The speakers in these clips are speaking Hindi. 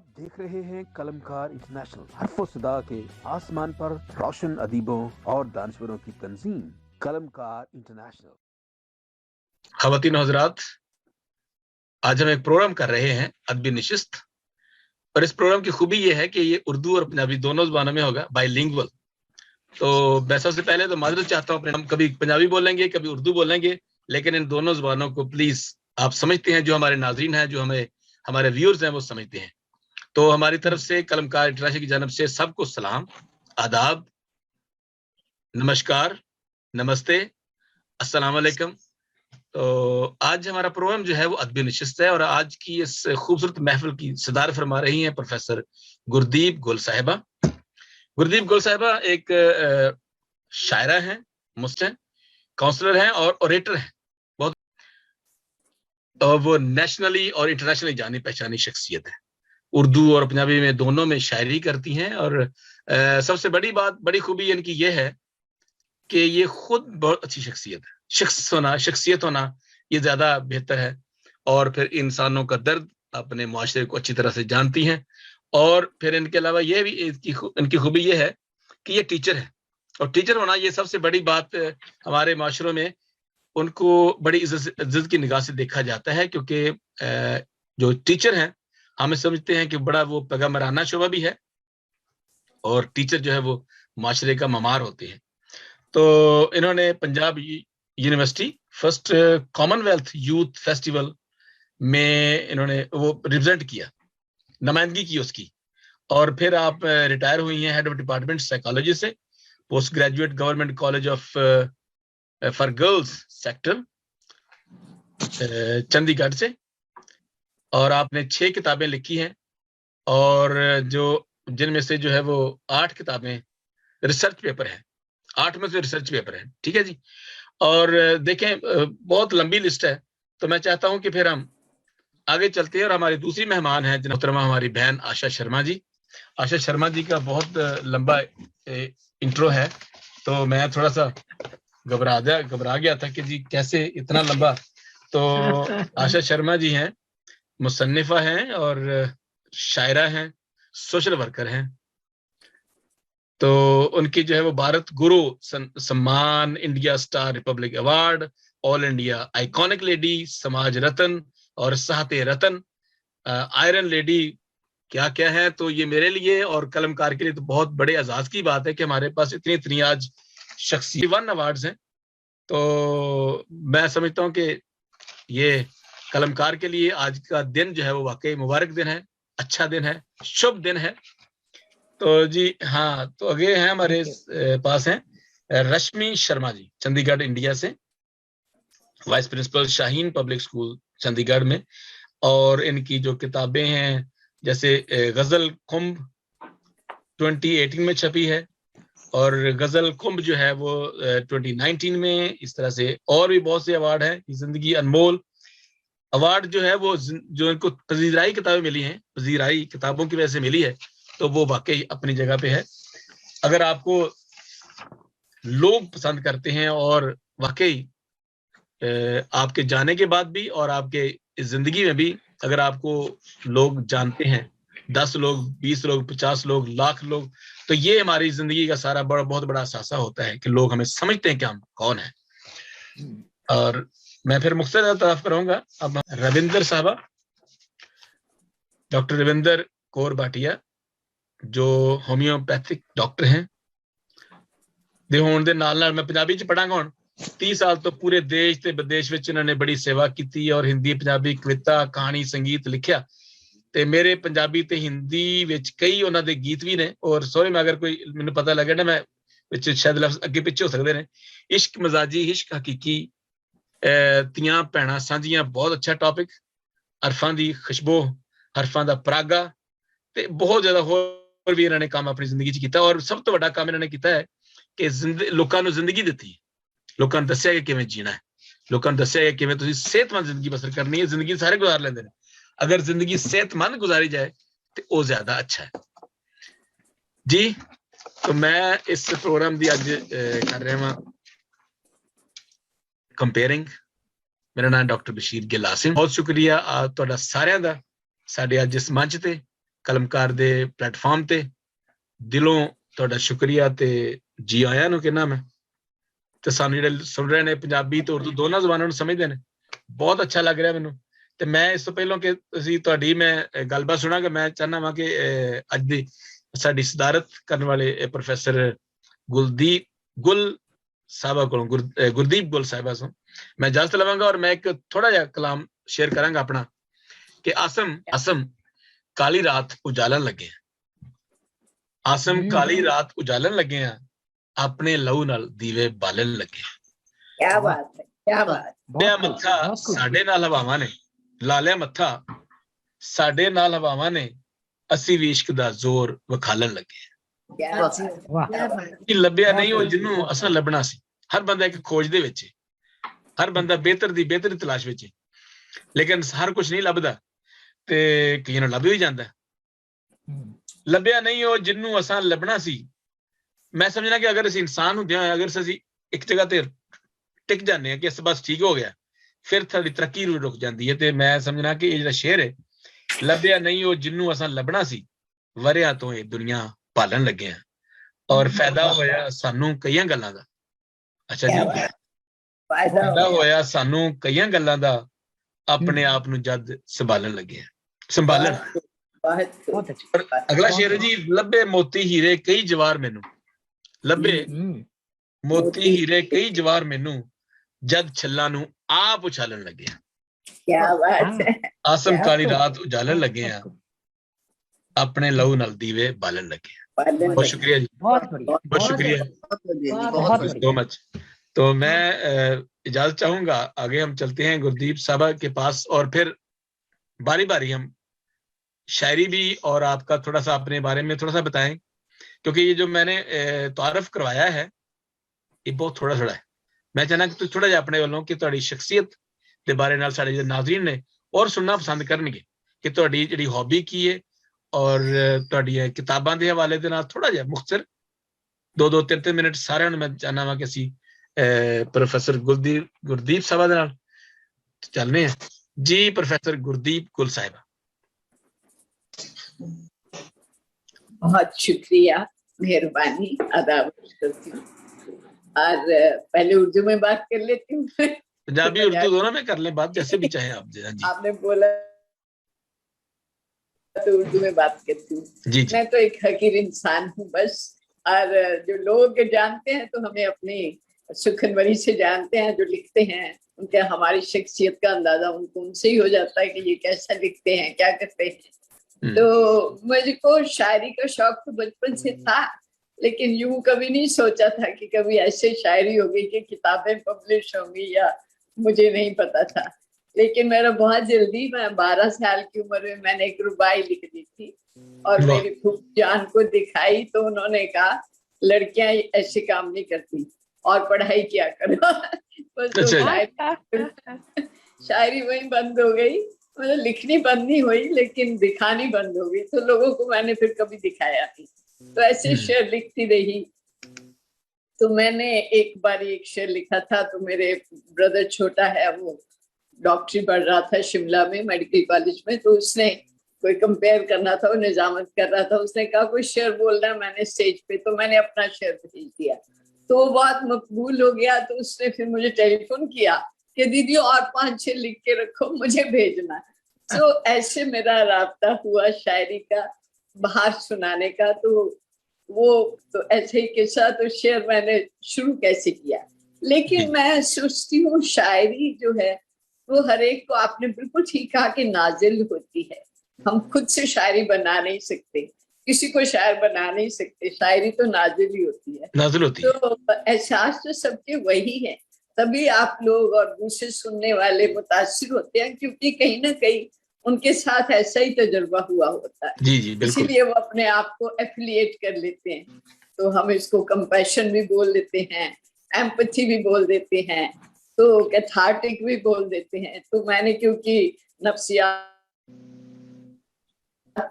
आप देख रहे हैं कलमकार इंटरनेशनल, हर्फ सदा के आसमान पर रोशन अदीबों और दानश्वरों की तंजीम कलमकार इंटरनेशनल। ख़वातीन और हज़रात, आज हम एक प्रोग्राम कर रहे हैं अदबी नशिस्त, और इस प्रोग्राम की खूबी ये है कि ये उर्दू और पंजाबी दोनों ज़बानों में होगा, बाइलिंगुअल। तो मैं सबसे पहले तो माजरत चाहता हूँ, हम कभी पंजाबी बोलेंगे, कभी उर्दू बोलेंगे, लेकिन इन दोनों ज़बानों को प्लीज़ आप समझते हैं, जो हमारे नाज़रीन हैं, जो हमारे व्यूअर्स हैं, वो समझते हैं। तो हमारी तरफ से कलमकार इंटरनेशनल की जानब से सबको सलाम, आदाब, नमस्कार, नमस्ते, अस्सलाम वालेकुम। तो आज हमारा प्रोग्राम जो है वो अदबी नशिस्त है, और आज की इस खूबसूरत महफिल की सदारत फरमा रही हैं प्रोफेसर गुरदीप गुल साहिबा। गुरदीप गुल साहिबा एक शायरा हैं, मुस्लिम काउंसलर हैं और ओरेटर हैं, बहुत, और वो नेशनली और इंटरनेशनली जानी पहचानी शख्सियत है। उर्दू और पंजाबी में दोनों में शायरी करती हैं, और सबसे बड़ी खूबी इनकी ये है कि ये खुद बहुत अच्छी शख्सियत है। शख्सियत होना ये ज्यादा बेहतर है, और फिर इंसानों का दर्द अपने मुआशरे को अच्छी तरह से जानती हैं। और फिर इनके अलावा ये भी इनकी खूबी ये है कि ये टीचर है, और टीचर होना ये सबसे बड़ी बात हमारे माशरों में उनको बड़ी इज्जत की निगाह से देखा जाता है, क्योंकि जो टीचर हैं हम समझते हैं कि बड़ा वो पैगम्बराना शोभा भी है, और टीचर जो है वो माशरे का ममार होते हैं। तो इन्होंने Punjab university first Commonwealth youth festival में इन्होंने वो रिप्रेजेंट किया, नुमाइंदगी की उसकी, और फिर आप रिटायर हुई हैं हेड ऑफ डिपार्टमेंट साइकोलॉजी से, post graduate government college of for girls sector Chandigarh से, और आपने 6 किताबें लिखी हैं, और जिनमें से जो है वो 8 किताबें रिसर्च पेपर हैं, 8 में से रिसर्च पेपर है, ठीक है जी। और देखें बहुत लंबी लिस्ट है, तो मैं चाहता हूं कि फिर हम आगे चलते हैं, और हमारी दूसरी मेहमान है मोहतरमा हमारी बहन आशा शर्मा जी। आशा शर्मा जी का बहुत लंबा इंट्रो है, तो मैं थोड़ा सा घबरा गया था कि जी कैसे इतना लंबा। तो आशा शर्मा जी हैं, मुसन्निफा हैं, और शायरा हैं, सोशल वर्कर हैं। तो उनकी जो है वो भारत गुरु सम्मान, India star Republic award, all India iconic lady, समाज रत्न और साहते रत्न, आयरन लेडी, क्या क्या है। तो ये मेरे लिए और कलमकार के लिए तो बहुत बड़े एजाज की बात है कि हमारे पास इतनी आज शख्सियत अवार्ड्स हैं। तो मैं समझता हूँ कि ये कलमकार के लिए आज का दिन जो है वो वाकई मुबारक दिन है, अच्छा दिन है, शुभ दिन है। तो जी हाँ, तो आगे हैं हमारे पास हैं रश्मि शर्मा जी, चंडीगढ़ इंडिया से, vice principal Shaheen Public School Chandigarh में। और इनकी जो किताबें हैं, जैसे गजल कुंभ 2018 में छपी है, और गजल कुंभ जो है वो 2019 में, इस तरह से और भी बहुत से अवार्ड हैं। जिंदगी अनमोल अवार्ड जो है वो जो इनको पजीराई किताबें मिली हैं, पजीराई किताबों की वजह से मिली है, तो वो वाकई अपनी जगह पे है। अगर आपको लोग पसंद करते हैं, और वाकई आपके जाने के बाद भी और आपके जिंदगी में भी अगर आपको लोग जानते हैं, 10 लोग, 20 लोग, 50 लोग, लाख लोग, तो ये हमारी जिंदगी का सारा बहुत बड़ा असासा होता है कि लोग हमें समझते हैं कि हम कौन है। और मैं फिर मुख्तसर तरफ करूंगा अब रविंदर साहबा, डॉक्टर रविंदर कौर भाटिया, जो होम्योपैथिक डॉक्टर हैं। ਦੇ ਹੋਣ ਦੇ ਨਾਲ मैं पंजाबी च पढ़ांगा ਹੁਣ। 30 साल तो पूरे देश ਤੇ ਵਿਦੇਸ਼ ਵਿੱਚ ਇਹਨਾਂ ਨੇ ਬੜੀ ਸੇਵਾ ਕੀਤੀ, और हिंदी पंजाबी कविता कहानी संगीत लिखिया, ਤੇ ਮੇਰੇ ਪੰਜਾਬੀ ਤੇ ਹਿੰਦੀ ਵਿੱਚ ਕਈ ਉਹਨਾਂ ਦੇ ਗੀਤ ਵੀ ਨੇ। ਔਰ ਸੋਰੀ ਮੈਂ ਅਗਰ ਕੋਈ ਮੈਨੂੰ ਪਤਾ ਲੱਗੇ ਨਾ, ਮੈਂ ਵਿੱਚ ਸ਼ਾਇਦ ਲਫ਼ਜ਼ ਅੱਗੇ ਪਿੱਛੇ ਹੋ ਸਕਦੇ ਨੇ। ਇਸ਼ਕ ਮਜ਼ਾਜੀ, ਇਸ਼ਕ ਹਕੀਕੀ, ਤੀਆਂ ਭੈਣਾਂ ਸਾਂਝੀਆਂ, ਬਹੁਤ ਅੱਛਾ ਟੌਪਿਕ। ਹਰਫਾਂ ਦੀ ਖੁਸ਼ਬੂ, ਹਰਫਾਂ ਦਾ ਪਰਾਗਾ, ਤੇ ਬਹੁਤ ਜ਼ਿਆਦਾ ਹੋਰ ਵੀ ਇਹਨਾਂ ਨੇ ਕੰਮ ਆਪਣੀ ਜ਼ਿੰਦਗੀ 'ਚ ਕੀਤਾ। ਔਰ ਸਭ ਤੋਂ ਵੱਡਾ ਕੰਮ ਇਹਨਾਂ ਨੇ ਕੀਤਾ ਹੈ ਕਿ ਲੋਕਾਂ ਨੂੰ ਜ਼ਿੰਦਗੀ ਦਿੱਤੀ, ਲੋਕਾਂ ਨੂੰ ਦੱਸਿਆ ਕਿ ਕਿਵੇਂ ਜੀਣਾ ਹੈ, ਲੋਕਾਂ ਨੂੰ ਦੱਸਿਆ ਕਿ ਕਿਵੇਂ ਤੁਸੀਂ ਸਿਹਤਮੰਦ ਜ਼ਿੰਦਗੀ ਬਸਰ ਕਰਨੀ ਹੈ। ਜ਼ਿੰਦਗੀ ਸਾਰੇ ਗੁਜ਼ਾਰ ਲੈਂਦੇ ਨੇ, अगर जिंदगी सेहतमंद गुजारी जाए तो वो ज्यादा अच्छा है जी। तो मैं इस प्रोग्राम की अज कर रहा हाँ कंपेयरिंग। मेरा नाम डॉक्टर बशीर गिल आसिम। बहुत शुक्रिया तुहाडा सारियां दा साडे अज इस मंच ते कलमकार दे प्लेटफॉर्म ते दिलों तुहाडा शुक्रिया ते जी आया नु कहना मैं ते सानू जेहड़े सुन रहे ने पंजाबी ते उर्दू दोनों ज़बानां नूं समझदे ने बहुत अच्छा लग रहा मैनू ते मैं इस तो पहलों कि तुसीं तुहाडी मैं गलबात सुना कि मैं चाहना वां कि अज दी साडी सदारत करने वाले प्रोफैसर गुल साहबा को गुरदीप गुल साहिबा सो मैं इजाजत लवांगा और मैं एक थोड़ा जिहा कलाम शेयर करांगा अपना कि आसम काली रात उजालन लगे आसम काली रात उजालन लगे हैं अपने लहू नाल दीवे बालन लगे क्या बात है, क्या बात। लालिया मत्था साडे नाल हवावां ने लालिया मत्था साडे नाल हवावां ने असी भी इश्क दा जोर वखालन लगे कि लभ्या नहीं हो जिन्नू असां लभना सी हर बंदा एक खोज दे विच हर बंदा बेहतर तलाश विच लेकिन हर कुछ नहीं लभदा ते कईयां नूं लभ भी जांदा लभ्या नहीं हो जिन्नू असां लभना सी मैं समझना कि अगर असीं इंसान हुंदे होए अगर असीं एक जगह ते टिक जाने हैं कि इस बस ठीक हो गया फिर थोड़ी तरक्की रुक जाती है ते मैं समझना कि ये शेर है लभ्या नहीं हो जिन्नू असां लभना सी वरिया तो ये दुनिया पालन लगे हैं और फायदा होया सानू कईयां गल्लां दा अच्छा जी फायदा होया सानू कईयां गल्लां दा अपने आप नू जद संभालन लगे हैं संभालन और अगला शेर है जी लभे मोती हीरे कई जवार मैनू लभे मोती हीरे कई जवार मैनू जद छल्ला नू आप उछालन लगे हैं क्या बात है आसम काली रात उजालन लगे हैं अपने लहू नाल दीवे बालन लगे हैं बहुत शुक्रिया जी बहुत शुक्रिया सो मच तो मैं इजाजत चाहूंगा आगे हम चलते हैं गुरदीप साहब के पास और फिर बारी बारी हम शायरी भी और आपका थोड़ा सा अपने बारे में थोड़ा सा बताएं क्योंकि ये जो मैंने तारफ करवाया है ये बहुत थोड़ा है मैं चाहना कि थोड़ा जिहा अपने वालों कि तुहाडी शख्सियत के बारे नाल साडे जो नाज़रीन ने और सुनना पसंद करनगे कि तुहाडी जिहड़ी हॉबी की है और तुहाडी किताबां दे हवाले दे नाल थोड़ा जिहा मुख्तसर 2-3 मिनट सारे मैं चाहना वा कि असीं प्रोफैसर गुरदीप साहब दे नाल चलने हैं जी प्रोफैसर गुरदीप गुल साहिबा बहुत शुक्रिया मेहरबानी अदाब करती हूँ और पहले उर्दू में बात कर लेती हूँ पंजाबी उर्दू दोनों में कर ले बात जैसे भी चाहे आप जी आपने बोला तो उर्दू में बात करती हूँ जी मैं तो एक हकीर इंसान हूँ बस और जो लोग जानते हैं तो हमें अपनी सुखनवरी से जानते हैं जो लिखते हैं उनके हमारी शख्सियत का अंदाजा उनसे ही हो जाता है कि ये कैसा लिखते हैं क्या करते हैं तो मुझको शायरी का शौक तो बचपन से था लेकिन यूं कभी नहीं सोचा था कि कभी ऐसे शायरी होगी कि किताबें पब्लिश होंगी या मुझे नहीं पता था लेकिन मेरा बहुत जल्दी मैं 12 साल की उम्र में मैंने एक रुबाई लिख दी थी और मेरी फूफी जान को दिखाई तो उन्होंने कहा लड़कियां ऐसे काम नहीं करती और पढ़ाई किया करो बस तो शायरी वही बंद हो गई मतलब लिखनी बंद नहीं हुई लेकिन दिखानी बंद हो गई तो लोगों को मैंने फिर कभी दिखाया नहीं तो ऐसे शेर लिखती रही तो मैंने एक बार एक शेर लिखा था तो मेरे ब्रदर छोटा है वो डॉक्टरी पढ़ रहा था शिमला में मेडिकल कॉलेज में तो उसने कोई कंपेयर करना था वो निजामत कर रहा था उसने कहा कोई शेर बोलना है मैंने स्टेज पे तो मैंने अपना शेर भेज दिया तो वो बहुत मकबूल हो गया तो उसने फिर मुझे टेलीफोन किया कि दीदी और 5-6 लिख के रखो मुझे भेजना तो ऐसे मेरा राब्ता हुआ शायरी का बाहर सुनाने का तो वो तो ऐसे ही किस्सा तो शेर मैंने शुरू कैसे किया लेकिन मैं सोचती हूँ शायरी जो है वो हर एक को आपने बिल्कुल ठीक कहा कि नाजिल होती है हम खुद से शायरी बना नहीं सकते किसी को शायर बना नहीं सकते शायरी तो नाजिल ही होती है नाजिल होती है तो एहसास तो सबके वही है तभी आप लोग और दूसरे सुनने वाले मुतासिर होते हैं क्योंकि कहीं ना कहीं उनके साथ ऐसा ही तजुर्बा हुआ होता है जी जी बिल्कुल इसीलिए वो अपने आप को एफिलिएट कर लेते हैं तो हम इसको कंपैशन भी बोल देते हैं एम्पैथी भी बोल देते हैं तो कैथार्टिक भी बोल देते हैं तो मैंने क्योंकि नफ्सियात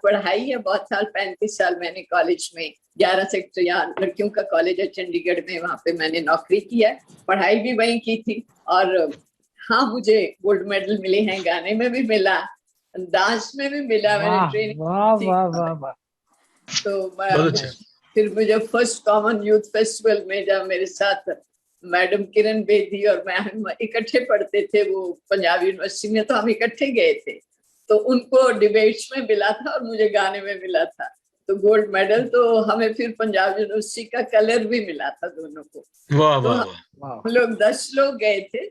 पढ़ाई है बहुत साल 35 साल मैंने कॉलेज में 11 सेक्टर यहाँ लड़कियों का कॉलेज है चंडीगढ़ में वहां पे मैंने नौकरी की है पढ़ाई भी वहीं की थी और हाँ मुझे गोल्ड मेडल मिले हैं गाने में भी मिला डांस में भी मिला, मैंने वाह ट्रेनिंग वाह सीखा वाह है। वाह वाह। तो बहुत अच्छा। फिर मुझे फर्स्ट कॉमन यूथ फेस्टिवल में जब मेरे साथ मैडम किरण बेदी और मैं, हम इकट्ठे पढ़ते थे वो पंजाब यूनिवर्सिटी में, तो हम इकट्ठे गए थे। तो उनको डिबेट्स में मिला था और मुझे गाने में मिला था, तो गोल्ड मेडल। तो हमें फिर पंजाब यूनिवर्सिटी का कलर भी मिला था दोनों को। वाह तो वाह वाह। हम लोग 10 लोग गए थे।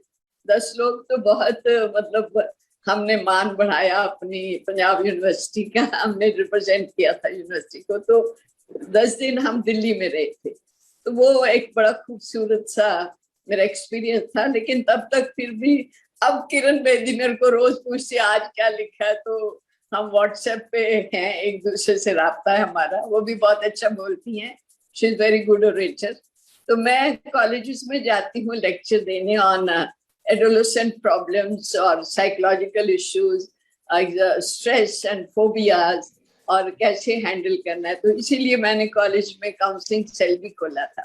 10 लोग तो बहुत मतलब हमने मान बढ़ाया अपनी पंजाब यूनिवर्सिटी का, हमने रिप्रेजेंट किया था यूनिवर्सिटी को। तो 10 दिन हम दिल्ली में रहे थे। तो वो एक बड़ा खूबसूरत सा मेरा एक्सपीरियंस था। लेकिन तब तक फिर भी, अब किरण बेदी मेरे को रोज पूछती आज क्या लिखा है, तो हम व्हाट्सएप पे हैं, एक दूसरे से राब्ता है हमारा। वो भी बहुत अच्छा बोलती हैं, she is very good orator. तो मैं कॉलेजेस में जाती हूँ लेक्चर देने ऑन एडोलेसेंट प्रॉब्लम्स और psychological issues, stress and phobias, और कैसे हैंडल करना है। तो इसीलिए मैंने कॉलेज में काउंसलिंग सेल भी खोला था।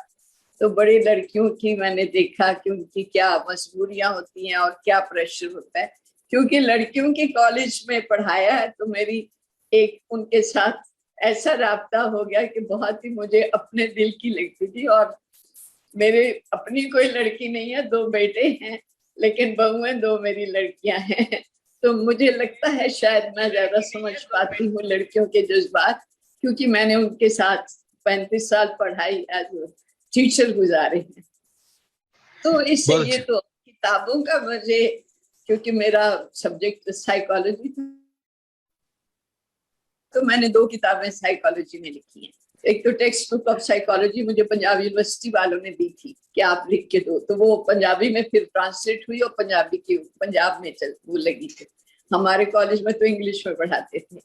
तो बड़ी लड़कियों की मैंने देखा कि उनकी क्या मजबूरियां होती हैं और क्या प्रेशर होता है। क्योंकि लड़कियों की कॉलेज में पढ़ाया है, तो मेरी एक उनके साथ ऐसा राब्ता हो गया कि बहुत ही मुझे अपने दिल की लगती थी। और मेरे अपनी कोई लड़की नहीं है, 2 बेटे हैं, लेकिन बहुएं 2 मेरी लड़कियां हैं। तो मुझे लगता है शायद मैं ज्यादा समझ पाती हूँ लड़कियों के जज्बात, क्योंकि मैंने उनके साथ 35 साल पढ़ाई एज टीचर गुजारे हैं। तो इससे बहुत ये अच्छा। तो किताबों का मुझे, क्योंकि मेरा सब्जेक्ट साइकोलॉजी था, तो मैंने 2 किताबें साइकोलॉजी में लिखी हैं। एक तो टेक्स्ट बुक ऑफ साइकोलॉजी मुझे पंजाब यूनिवर्सिटी वालों ने दी थी कि आप लिख के दो, तो वो पंजाबी में फिर ट्रांसलेट हुई और पंजाबी की पंजाब में वो लगी थी। हमारे कॉलेज में तो इंग्लिश में पढ़ाते थे।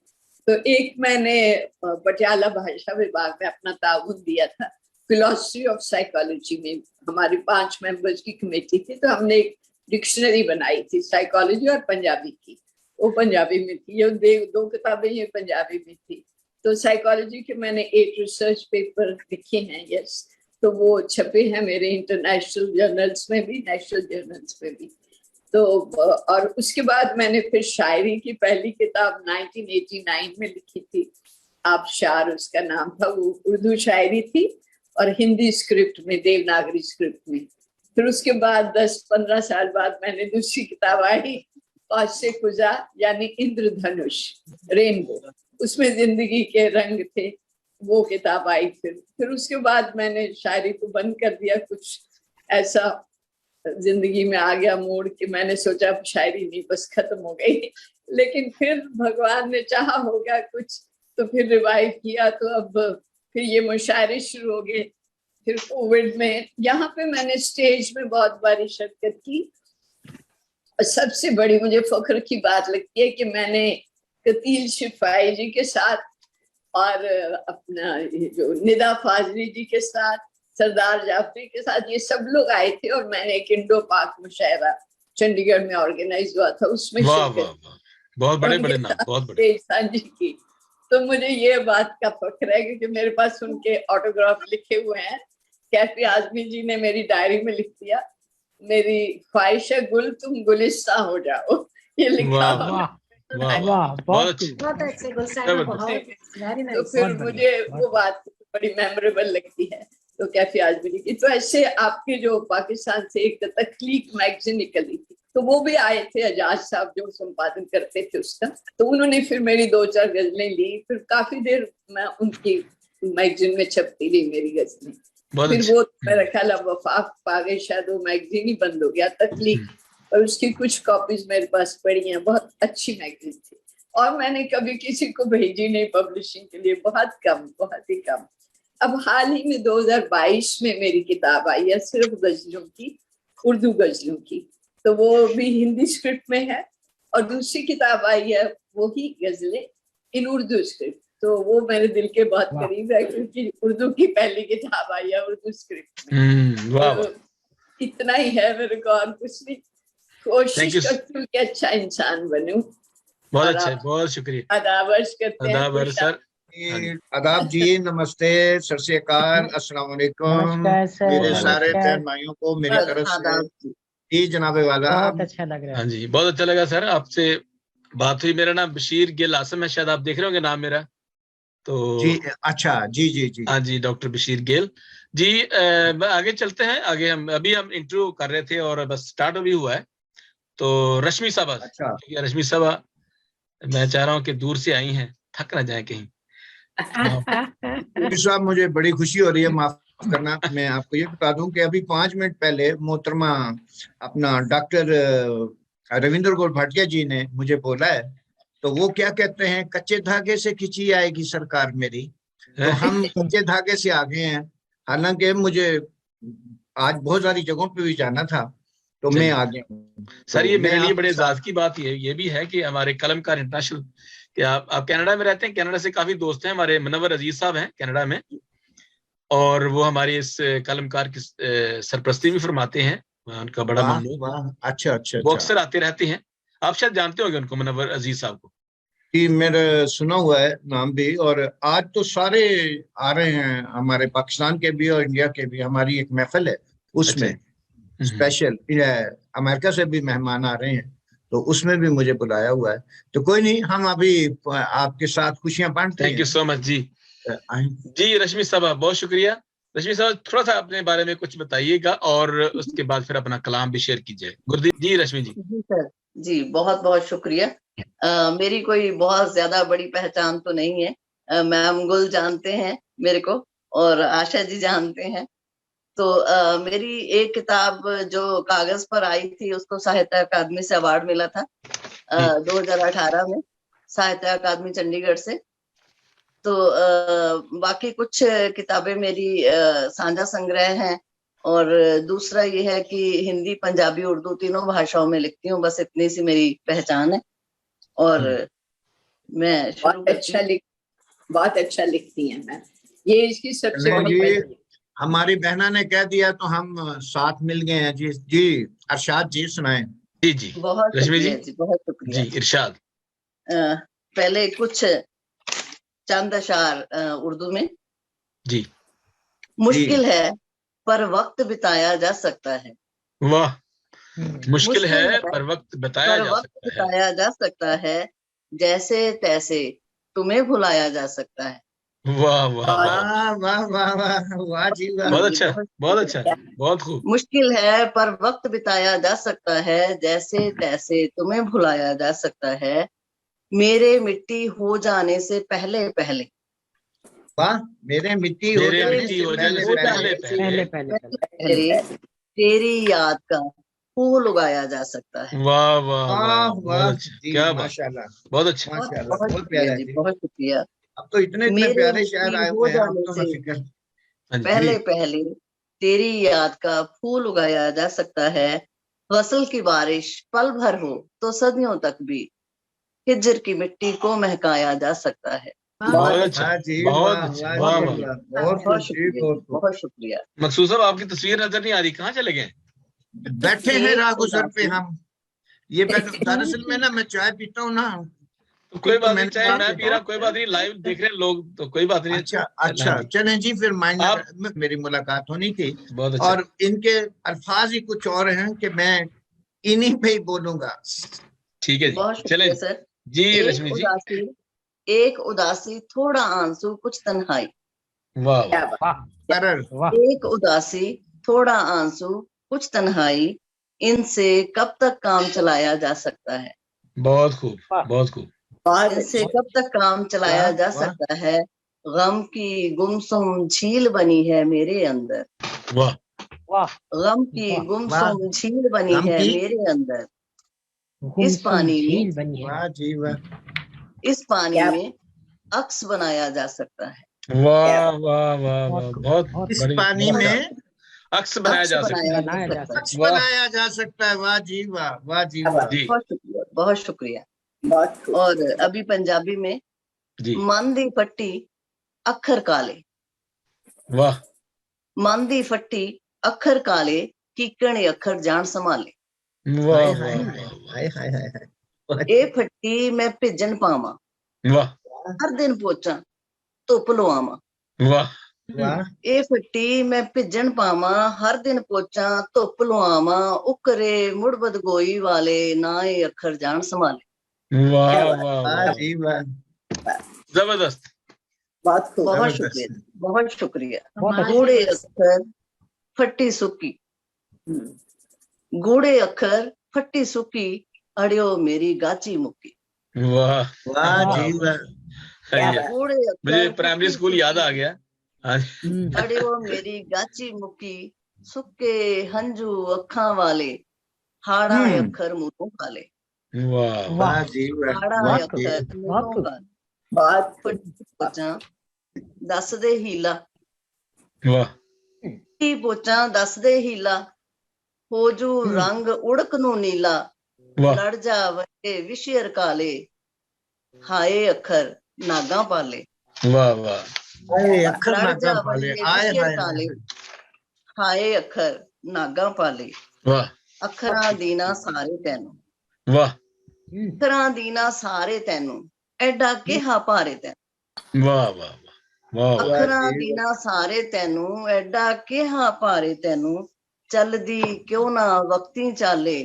तो एक मैंने पटियाला भाषा विभाग में अपना ताउन दिया था, फिलॉसफी ऑफ साइकोलॉजी में। हमारी 5 मेंबर्स की कमेटी थी, तो हमने एक डिक्शनरी बनाई थी साइकोलॉजी और पंजाबी की, वो पंजाबी में थी। ये 2 किताबें ये पंजाबी में थी। तो साइकोलॉजी के मैंने 8 रिसर्च पेपर लिखे हैं, यस। तो वो छपे हैं मेरे इंटरनेशनल जर्नल्स में भी, नेशनल जर्नल्स में भी। तो और उसके बाद मैंने फिर शायरी की पहली किताब 1989 में लिखी थी, आबशार उसका नाम था। वो उर्दू शायरी थी और हिंदी स्क्रिप्ट में, देवनागरी स्क्रिप्ट में। फिर उसके बाद 10-15 साल बाद मैंने दूसरी किताब आई, पास से खुजा, यानी इंद्रधनुष, रेनबो, उसमें जिंदगी के रंग थे, वो किताब आई। फिर उसके बाद मैंने शायरी को बंद कर दिया। कुछ ऐसा जिंदगी में आ गया मोड़ कि मैंने सोचा अब शायरी नहीं, बस खत्म हो गई। लेकिन फिर भगवान ने चाहा होगा कुछ, तो फिर रिवाइव किया। तो अब फिर ये मुशायरे शुरू हो गए। फिर कोविड में यहाँ पे मैंने स्टेज में बहुत बारी शिरकत की। सबसे बड़ी मुझे फख्र की बात लगती है कि मैंने कतील शिफाई जी के साथ और अपना जो निदा फाजली जी के साथ, सरदार जाफरी के साथ, ये सब लोग आए थे और मैंने एक इंडो पाक मुशायरा चंडीगढ़ में ऑर्गेनाइज हुआ था, उसमें शिरकत, बहुत बड़े बड़े नाम, बहुत बड़े जी की। तो मुझे ये बात का फख्र है क्योंकि मेरे पास उनके ऑटोग्राफ लिखे हुए हैं। कैफी आजमी जी ने मेरी डायरी में लिख दिया, मेरी ख्वाहिश है गुल तुम गुलिस्ता हो जाओ, ये लिखा हुआ। बहुत तो फिर मुझे वो बात बड़ी मेमोरेबल लगती है। तो कैफी आजमी की, तो ऐसे आपके जो पाकिस्तान से एक तख्लीक मैगजीन निकली थी, तो वो भी आए थे, एजाज साहब जो संपादन करते थे उसका। तो उन्होंने फिर मेरी 2-4 गजलें ली। फिर काफी देर मैं उनकी मैगजीन में छपती रही मेरी गजलें। फिर वो मेरा ख्याल अब वफाक पा गई, शायद वो मैगजीन ही बंद हो गया, तख्लीक। और उसकी कुछ कॉपीज मेरे पास पड़ी हैं, बहुत अच्छी मैगजीन थी। और मैंने कभी किसी को भेजी नहीं पब्लिशिंग के लिए, बहुत कम, बहुत ही कम। अब हाल ही में 2022 में मेरी किताब आई है सिर्फ गजलों की, उर्दू गजलों की। तो वो भी हिंदी स्क्रिप्ट में है। और दूसरी किताब आई है वही गजलें इन उर्दू स्क्रिप्ट। तो वो मेरे दिल के बहुत करीब है, क्योंकि उर्दू की पहली किताब आई है उर्दू स्क्रिप्ट में। तो इतना ही है मेरे को, और कुछ नहीं। कोशिश करती हूँ कि अच्छा इंसान बनूं। बहुत अच्छा, बहुत शुक्रिया। आदावर्ष करते हैं। आदाब सर। आदाब जी, नमस्ते, सत श्री अकाल, अस्सलाम वालेकुम। मेरे सारे बहन भाइयों को मेरी तरफ से जी जनाबे वाला। बहुत अच्छा लग रहा है। हाँ जी, बहुत अच्छा लगा सर आपसे बात हुई। मेरा नाम बशीर गिल आसम है, शायद आप देख रहे होंगे नाम मेरा तो। जी अच्छा, जी जी जी हाँ जी, डॉक्टर बशीर गिल जी। आगे चलते हैं। आगे हम इंटरव्यू कर रहे थे और बस स्टार्ट भी हुआ है। तो रश्मि साहब, अच्छा। रश्मि साहब, मैं चाह रहा हूँ कि दूर से आई हैं, थक ना जाए कहीं। साहब मुझे बड़ी खुशी हो रही है, माफ करना। मैं आपको ये बता दूं कि अभी 5 मिनट पहले मोहतरमा अपना डॉक्टर रविंद्र गौर भाटिया जी ने मुझे बोला है, तो वो क्या कहते हैं, कच्चे धागे से खिंची आएगी सरकार मेरी। तो हम कच्चे धागे से आ गए हैं। हालांकि मुझे आज बहुत सारी जगहों पे भी जाना था, तो मैं आ गया। सर, ये मेरे लिए बड़े आपके एजाज की बात ये भी है कि हमारे कलमकार इंटरनेशनल कि आप कनाडा में रहते हैं। कनाडा से काफी दोस्त हैं हमारे। मुनव्वर अजीज साहब हैं कनाडा में, और वो हमारी इस कलमकार की सरपरस्ती भी फरमाते हैं। उनका बड़ा वाह, अच्छा अच्छा वो अक्सर आते रहते हैं। आप शायद जानते होंगे उनको, मुनव्वर अजीज साहब को। जी, मेरा सुना हुआ है नाम भी। और आज तो सारे आ रहे हैं, हमारे पाकिस्तान के भी और इंडिया के भी। हमारी एक महफिल है, उसमें स्पेशल अमेरिका से भी मेहमान आ रहे हैं, तो उसमें भी मुझे बुलाया हुआ है। तो कोई नहीं, हम अभी आपके साथ खुशियां बांटते हैं। थैंक यू सो मच जी। जी रश्मि साहब, बहुत शुक्रिया। रश्मि साहब, थोड़ा सा अपने बारे में कुछ बताइएगा और उसके बाद फिर अपना कलाम भी शेयर कीजिए। गुरदीप जी, रश्मि जी। जी सर, जी बहुत बहुत शुक्रिया। मेरी कोई बहुत ज्यादा बड़ी पहचान तो नहीं है। मैम गुल जानते हैं मेरे को और आशा जी जानते हैं। तो मेरी एक किताब जो कागज पर आई थी, उसको साहित्य अकादमी से अवार्ड मिला था 2018 में, साहित्य अकादमी चंडीगढ़ से। तो बाकी कुछ किताबें मेरी साझा संग्रह हैं। और दूसरा ये है कि हिंदी, पंजाबी, उर्दू तीनों भाषाओं में लिखती हूँ। बस इतनी सी मेरी पहचान है। और मैं बहुत अच्छा लिखती हैं मैम। ये इसकी सबसे बड़ी। हमारी बहना ने कह दिया तो हम साथ मिल गए हैं। जी जी, अरशाद जी सुनाएं। जी जी, बहुत शुक्रिया जी, बहुत शुक्रिया जी। इरशाद। पहले कुछ चंद अशार उर्दू में। जी। मुश्किल है पर वक्त बिताया जा सकता है। वाह, मुश्किल है पर वक्त बिताया जा सकता है। जैसे तैसे तुम्हें भुलाया जा सकता है। वाह वाह वाह वाह वाह वाह वाह जी वाह, बहुत अच्छा, बहुत अच्छा, बहुत खूब। मुश्किल है पर वक्त बिताया जा सकता है, जैसे तैसे तुम्हें भुलाया जा सकता है। मेरे मिट्टी हो जाने से पहले पहले। वाह, मेरे मिट्टी हो जाने से पहले तेरी याद का फूल उगाया जा सकता है। वाह वाह वाह वाह, क्या माशाल्लाह, बहुत अच्छा, माशाल्लाह, बहुत प्यारा जी, बहुत शुक्रिया। अब तो इतने प्यारे शायर आए हुए हैं, अब तो मैं फिक्र। पहले पहले तेरी याद का फूल उगाया जा सकता है। फसल की बारिश पल भर हो तो सदियों तक भी हिज्र की मिट्टी को महकाया जा सकता है। बहुत अच्छा, बहुत शुक्रिया। मकसूद साहब, आपकी तस्वीर नजर नहीं आ रही, कहाँ चले गए? बैठे हैं रागुजर पे हम। ये दरअसल में ना, मैं चाय पीता हूँ ना, तो कोई बात नहीं, चाहे मैं पी रहा, कोई बात नहीं, लाइव देख रहे हैं लोग, तो कोई बात नहीं। अच्छा चलें जी, फिर मेरी मुलाकात होनी थी। अच्छा। और इनके अल्फाज ही कुछ और हैं कि मैं इन्हीं पे ही बोलूंगा। ठीक है जी, चलें सर जी। रश्मि जी, एक उदासी थोड़ा आंसू कुछ तन्हाई। वाह, एक उदासी थोड़ा आंसू कुछ तन्हाई, इनसे कब तक काम चलाया जा सकता है। बहुत खूब, बहुत खूब। इनसे कब तक काम चलाया जा सकता है। गम की गुमसुम झील बनी है मेरे अंदर। वाह वाह, गम की गुमसुम झील बनी है मेरे अंदर। इस पानी में, वाह जी वाह, इस पानी में अक्स बनाया जा सकता है। वाह वाह वाह वाह, बहुत। इस पानी में अक्स बनाया जा सकता है, अक्स बनाया जा सकता है। वाह जी वाह, वाह जी वाह, बहुत शुक्रिया, बहुत शुक्रिया। और अभी पंजाबी में मन दी फट्टी अखर काले। वाह, मन दी फट्टी अखर काले, कीकणे अखर जान संभाले। वाह वाह, ए फट्टी मैं भिजन पावा, हर दिन पोचा धुप लुआवा। वाह, ए फट्टी मैं भिजन पावा, हर दिन पोचा धुप लुआवा। उकरे मुड़ बदगोई वाले, ना ए अखर जान संभाले। वाह क्या वाह वाह वाह, जी वाह, जबरदस्त। बहुत खूब। बहुत जबरदस्त। शुक्रिया, बहुत शुक्रिया। बहुत गूढ़े अक्षर फट्टी सुक्की, हम्म, गूढ़े अक्षर फट्टी सुक्की, अड़ियो मेरी गाची मुक्की। वाह वाह वाह जी वाह, क्या ये बात। गूढ़े मुझे अक्षर प्राइमरी फट्टी स्कूल याद आ सुक्की, गया। हाँ जी, हम्म, अड़ियो मेरी गाची मुक्की, सुक्के हंजू अखां वाले, हाड़ा हम्म, अखर मुंहों काले, वाह वाह, वाह जी वाह, हाड़ा वाह बहुत जी अखर बहुत मुंहों खूब। काले। बहुत खूब। फट्टी पोचां दस दे हीला, वाह फट्टी पोचां दस दे हीला, ਹੋ ਜੂ ਰੰਗ ਉੜਕ ਨੂੰ ਨੀਲਾ, वाह ਲੜ ਜਾਵੇ ਵਿਸ਼ੇਰ ਕਾਲੇ, ਹਾਏ ਅੱਖਰ ਨਾਗਾਂ ਪਾਲੇ। वाह वाह, आए अखर ਲੜ नागा पाले, ਜਾਵੇ आए ਵਿਸ਼ੇਰ हाय ਕਾਲੇ, हाय, ਹਾਏ ਅੱਖਰ ਨਾਗਾਂ ਪਾਲੇ। वाह ਅੱਖਰਾਂ ਦੀ ਨਾ ਸਾਰੇ ਤੈਨੂੰ, वाह ਅੱਖਰਾਂ ਦੀ ਨਾ ਸਾਰੇ ਤੈਨੂੰ, ਐਡਾ ਕਿਹਾ ਭਾਰੇ ਤੈਨੂੰ। वाह वाह वाह वाह, ਅੱਖਰਾਂ ਦੀ ਨਾ ਸਾਰੇ ਤੈਨੂੰ, ਐਡਾ ਕਿਹਾ ਭਾਰੇ ਤੈਨੂੰ, ਚੱਲਦੀ ਕਿਉਂ ਨਾ ਵਕਤੀ ਚਾਲੇ,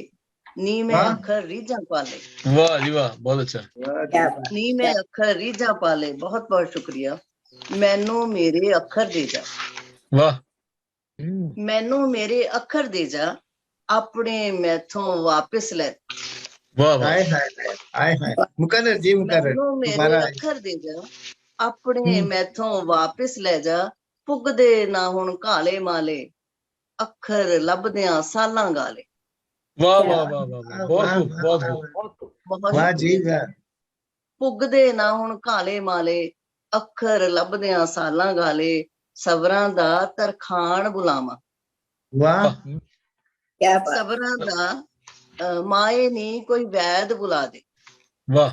ਨੀ ਮੈਂ ਵਾਹ। ਅੱਖਰ ਰੀਝਾਂ ਪਾਲੇ, वाह जी वाह, बहुत अच्छा। वाह जी, क्या बात। ਨੀ ਮੈਂ ਅੱਖਰ ਰੀਝਾਂ ਪਾਲੇ। ਬਹੁਤ ਬਹੁਤ ਸ਼ੁਕਰੀਆ। ਮੈਨੂੰ ਮੇਰੇ ਅੱਖਰ ਦੇ ਜਾ, वाह ਮੈਨੂੰ ਮੇਰੇ ਅੱਖਰ ਦੇ ਜਾ, ਆਪਣੇ ਮੈਥੋਂ ਵਾਪਿਸ ਲੈ। वाह वाह, आए हाय हाय हाय, मुकर्रर जी मुकर्रर, ਮੈਨੂੰ ਮੇਰੇ दोबारा ਅੱਖਰ ਦੇ ਜਾ, ਆਪਣੇ ਮੈਥੋਂ ਵਾਪਿਸ ਲੈ ਜਾ, ਪੁੱਗਦੇ ਨਾ ਹੁਣ ਕਾਲੇ ਮਾਲੇ, ਅੱਖਰ ਲੱਭਦਿਆਂ ਸਾਲਾਂ ਗਾਲੇ। वाह वाह वाह वाह वाह, बहुत वाह खूब वाह बहुत वाह, खूब, बहुत खूब। ਬਹੁਤ वाह जी ਸ਼ੁਕਰੀਆ। वाह, ਪੁੱਗਦੇ ਨਾ ਹੁਣ ਕਾਲੇ ਮਾਲੇ, ਅੱਖਰ ਲੱਭਦਿਆਂ ਸਾਲਾਂ ਗਾਲੇ, ਸਬਰਾਂ ਦਾ ਤਰਖਾਣ ਬੁਲਾਵਾ। वाह क्या बात। ਸਬਰਾਂ ਦਾ ਮਾਏ ਨੀ ਕੋਈ ਵੈਦ ਬੁਲਾ ਦੇ, वाह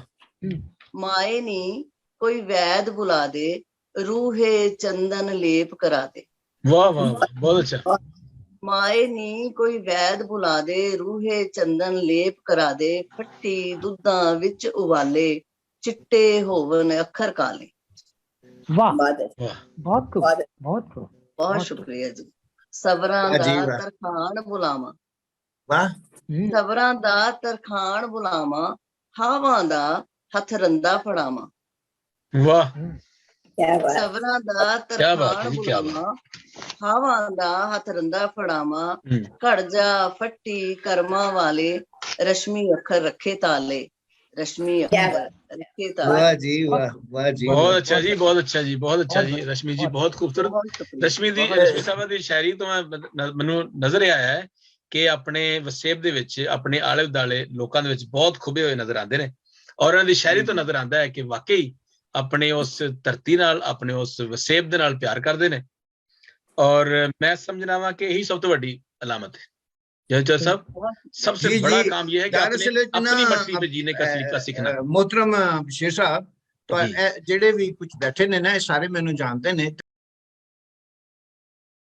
ਮਾਏ ਨੀ ਕੋਈ ਵੈਦ ਬੁਲਾ ਦੇ, ਰੂਹੇ ਚੰਦਨ ਲੇਪ ਕਰਾ ਦੇ। वाह वाह वाह, बहुत अच्छा। ਮਾਏ ਨੀ ਕੋਈ ਵੈਦ ਬੁਲਾ ਦੇ, ਰੂਹੇ ਚੰਦਨ ਲੇਪ ਕਰਾ ਦੇ, ਫੱਟੀ ਦੁੱਧਾਂ ਵਿੱਚ ਉਬਾਲੇ, ਚਿੱਟੇ ਹੋਵਨ ਅੱਖਰ ਕਾਲੇ। वाह बहुत अच्छा, वाह बहुत खूब बहुत बहुत खूब। ਬਹੁਤ बहुत ਸ਼ੁਕਰੀਆ ਜੀ। ਸਬਰਾਂ वाह जी ਦਾ वाह, ਤਰਖਾਣ ਬੁਲਾਵਾ, वाह ਸਬਰਾਂ ਦਾ ਤਰਖਾਣ ਬੁਲਾਵਾ, ਹਾਵਾਂ ਦਾ ਹੱਥ ਰੰਦਾ ਫੜਾਵਾਂ। वाह, क्या बात। ਸਬਰਾਂ ਦਾ क्या बात ਤਰਖਾਣ है जी, क्या बात। ਬੁਲਾਵਾਂ, ਹਾਵਾਂ ਦਾ ਹੱਥ ਰੰਦਾ ਫੜਾਵਾਂ, हम्म, ਘੜ ਜਾ ਫੱਟੀ ਕਰਮਾਂ ਵਾਲੇ, ਰਸ਼ਮੀ ਅੱਖਰ ਰੱਖੇ ਤਾਲੇ, ਰਸ਼ਮੀ क्या ਅੱਖਰ बात। ਰੱਖੇ ताले। वाह जी वाह, वाह जी बहुत वाह, अच्छा जी, बहुत अच्छा जी, बहुत अच्छा जी, रश्मि जी बहुत खूबसूरत। ਬਹੁਤ ਸ਼ੁਕਰੀਆ, ਰਸ਼ਮੀ ਦੀ ਬਹੁਤ ਰਸ਼ਮੀ ਸਾਹਿਬ ਦੀ ਸ਼ਾਇਰੀ ਤੋਂ ਮੈਨੂੰ ਨਜ਼ਰ ਆਇਆ ਹੈ ਕਿ ਆਪਣੇ ਵਸੇਬ ਦੇ ਵਿੱਚ ਆਪਣੇ ਆਲੇ ਦੁਆਲੇ ਲੋਕਾਂ ਦੇ ਵਿੱਚ ਬਹੁਤ ਖੁੱਬੇ ਹੋਏ ਨਜ਼ਰ ਆਉਂਦੇ ਨੇ, ਔਰ ਉਹਨਾਂ ਦੀ ਸ਼ਾਇਰੀ ਤੋਂ ਨਜ਼ਰ ਆਉਂਦਾ ਹੈ ਕਿ ਵਾਕਈ ਆਪਣੇ ਉਸ ਧਰਤੀ ਨਾਲ, ਆਪਣੇ ਉਸ ਵਸੇਬ ਦੇ ਨਾਲ ਪਿਆਰ ਕਰਦੇ ਨੇ, ਔਰ ਮੈਂ ਸਮਝਣਾ ਵਾ ਕਿ ਇਹੀ ਸਭ ਤੋਂ ਵੱਡੀ ਅਲਾਮਤ ਹੈ। जय साहब, सबसे जी बड़ा जी, काम यह है कि दरअसल आपने अपनी मर्जी पे जीने का तरीका सीखना। मोहतरम शेर साहब, तो जी। ਜਿਹੜੇ ਵੀ ਕੁਝ ਬੈਠੇ ਨੇ ਨਾ, ਇਹ ਸਾਰੇ ਮੈਨੂੰ ਜਾਣਦੇ ਨੇ।